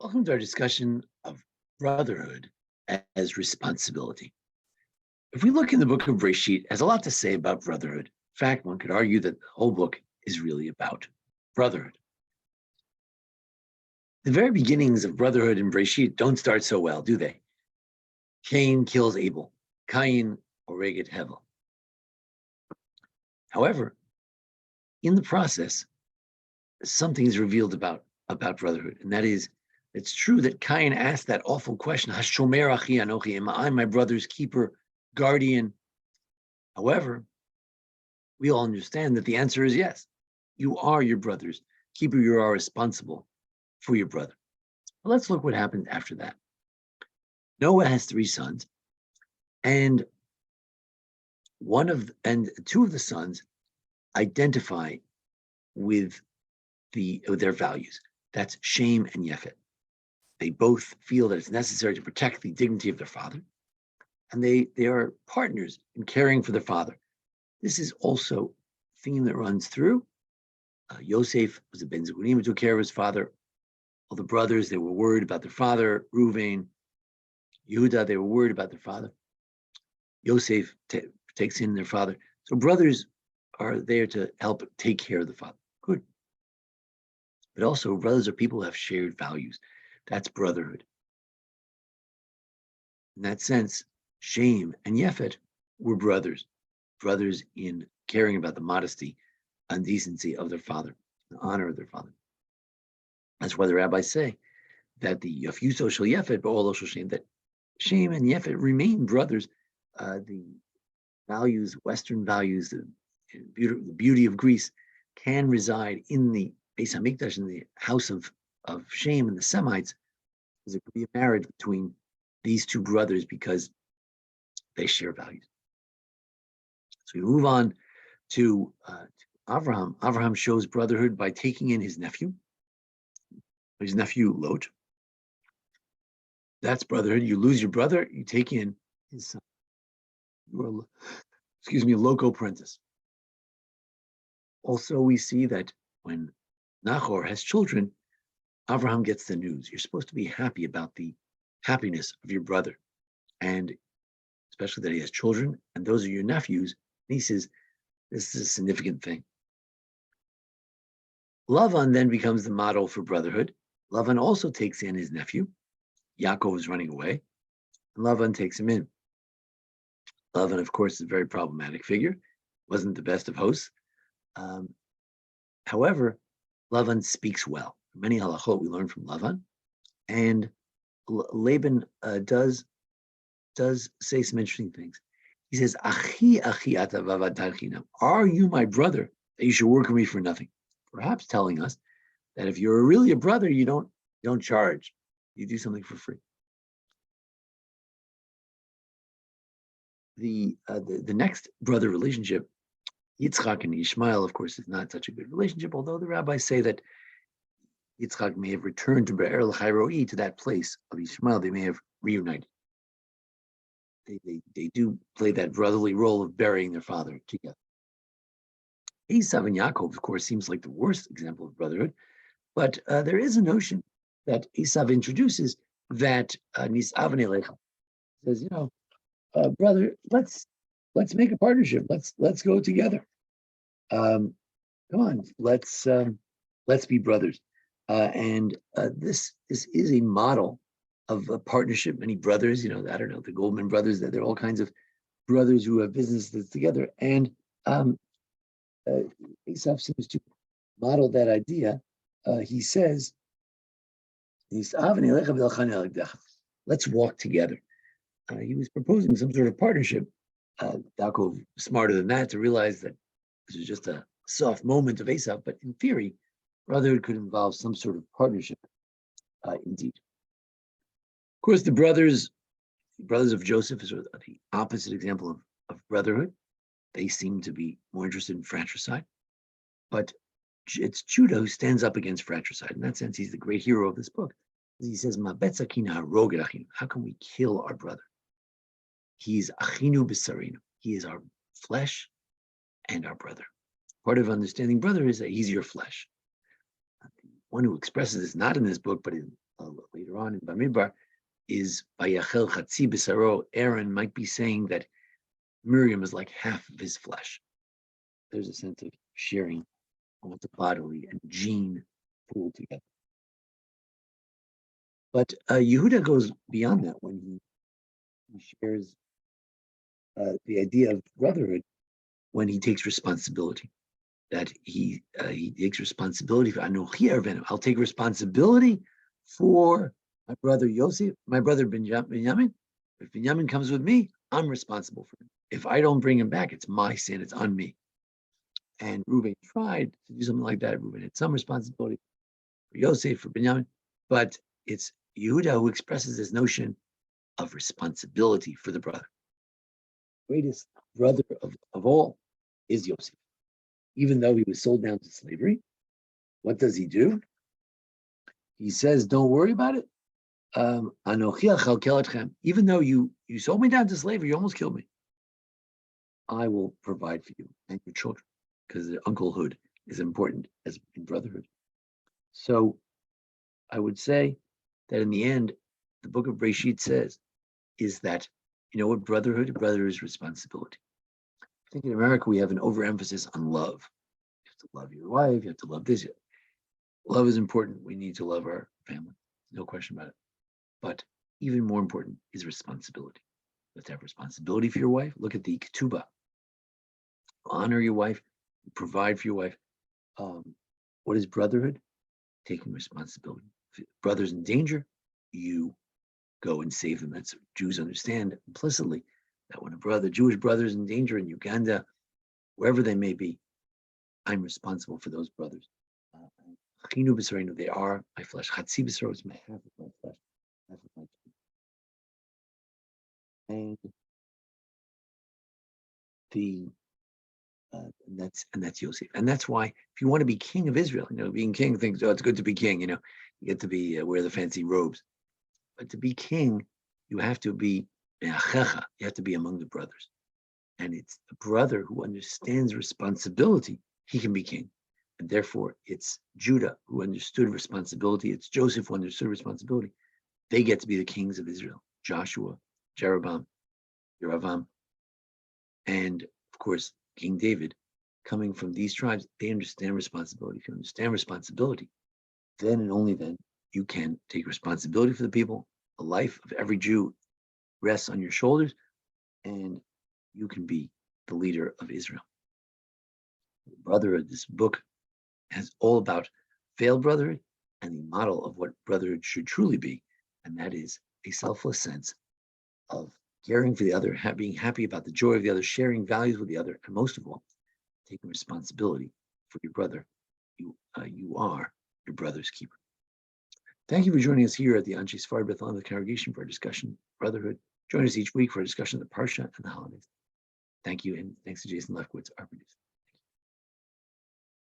Welcome to our discussion of brotherhood as responsibility. If we look in the book of Breshit, it has a lot to say about brotherhood. In fact, one could argue that the whole book is really about brotherhood. The very beginnings of brotherhood in Breshit don't start so well, do they? Cain kills Abel. Cain oreget Hevel. However, in the process, something is revealed about brotherhood, and that is, it's true that Cain asked that awful question, Hashomer achi anochi, am I my brother's keeper, guardian? However, we all understand that the answer is yes. You are your brother's keeper. You are responsible for your brother. But let's look what happened after that. Noah has 3 sons, and two of the sons identify with their values. That's Shem and Yefet. They both feel that it's necessary to protect the dignity of their father, and they are partners in caring for their father. This is also a theme that runs through. Yosef was a Ben Zekunim who took care of his father. All the brothers, they were worried about their father. Reuven, Yehuda, they were worried about their father. Yosef takes in their father. So brothers are there to help take care of the father. Good. But also, brothers are people who have shared values. That's brotherhood. In that sense, Shem and Yefet were brothers in caring about the modesty and decency of their father, the honor of their father. That's why the rabbis say that the Yafuso shel Yefet, Ba'olo shel Shem, that Shem and Yefet remain brothers. The values, Western values, the beauty of Greece can reside in the Beis Hamikdash, in the house of Shem and the Semites. There could be a marriage between these two brothers because they share values. So we move on to Avraham. Avraham shows brotherhood by taking in his nephew Lot. That's brotherhood. You lose your brother, you take in his son. You are, loco parentis. Also, we see that when Nahor has children, Avraham gets the news. You're supposed to be happy about the happiness of your brother, and especially that he has children, and those are your nephews. And he says, this is a significant thing. Lavan then becomes the model for brotherhood. Lavan also takes in his nephew. Yaakov is running away, and Lavan takes him in. Lavan, of course, is a very problematic figure. Wasn't the best of hosts. However, Lavan speaks well. Many halachot we learn from Lavan, and Laban does say some interesting things. He says, "Achi ata v'avadtarchinam." Are you my brother that you should work with me for nothing? Perhaps telling us that if you're really a brother, you don't charge. You do something for free. The next brother relationship, Yitzchak and Ishmael, of course, is not such a good relationship, although the rabbis say that Yitzchak may have returned to Be'er l'Chairoi, to that place of Ishmael. They may have reunited. They do play that brotherly role of burying their father together. Esav and Yaakov, of course, seems like the worst example of brotherhood, but there is a notion that Esav introduces that Nisav Nelecha says, brother, let's make a partnership. Let's go together. Come on, let's be brothers. And this is a model of a partnership. Many brothers, I don't know, the Goldman brothers, that there are all kinds of brothers who have businesses together. And Esav seems to model that idea. He says, let's walk together. He was proposing some sort of partnership. Yaakov, smarter than that, to realize that this was just a soft moment of Esav, but in theory, brotherhood could involve some sort of partnership, indeed. Of course, the brothers of Joseph is sort of the opposite example of brotherhood. They seem to be more interested in fratricide, but it's Judah who stands up against fratricide. In that sense, he's the great hero of this book. He says, how can we kill our brother? He's achinu b'sarinu. He is our flesh and our brother. Part of understanding brother is that he's your flesh. one who expresses this not in this book, but later on in Bamidbar, is Vayachel Chatzi B'Saro. Aaron might be saying that Miriam is like half of his flesh. There's a sense of sharing both the bodily and gene pooled together. But Yehuda goes beyond that when he shares the idea of brotherhood when he takes responsibility. That he takes responsibility for Anochi Arvenu. I'll take responsibility for my brother Yosef, my brother Binyamin. If Binyamin comes with me, I'm responsible for him. If I don't bring him back, it's my sin, it's on me. And Reuben tried to do something like that. Reuben had some responsibility for Yosef, for Binyamin, but it's Yehuda who expresses this notion of responsibility for the brother. The greatest brother of all is Yosef. Even though he was sold down to slavery, what does he do? He says, don't worry about it. Even though you sold me down to slavery, you almost killed me. I will provide for you and your children, because the unclehood is important as in brotherhood. So I would say that in the end, the book of Breshit says is that, what brotherhood is responsibility. I think in America, we have an overemphasis on love. You have to love your wife, you have to love this. Love is important. We need to love our family. No question about it. But even more important is responsibility. You have to have responsibility for your wife. Look at the ketubah. Honor your wife, provide for your wife. What is brotherhood? Taking responsibility. If brother's in danger, you go and save them. That's what Jews understand implicitly, that when Jewish brother is in danger in Uganda, wherever they may be, I'm responsible for those brothers. They are my flesh. Chatzi b'saro is my half of my flesh, half of my and that's Yosef, and that's why if you want to be king of Israel, being king thinks, it's good to be king. You get to be wear the fancy robes, but to be king, you have to be you have to be among the brothers, and it's the brother who understands responsibility. He can be king. And therefore, it's Judah who understood responsibility. It's Joseph who understood responsibility. They get to be the kings of Israel. Joshua, Jeroboam, Yeravam, and of course, King David. Coming from these tribes, they understand responsibility. If you understand responsibility, then and only then you can take responsibility for the people. The life of every Jew rests on your shoulders, and you can be the leader of Israel. Brotherhood, this book is all about failed brotherhood and the model of what brotherhood should truly be. And that is a selfless sense of caring for the other, being happy about the joy of the other, sharing values with the other, and most of all, taking responsibility for your brother. You are your brother's keeper. Thank you for joining us here at the Anshei Sphard-Beth congregation for a discussion of brotherhood. Join us each week for a discussion of the Parsha and the holidays. Thank you, and thanks to Jason Lefkowitz, our producer.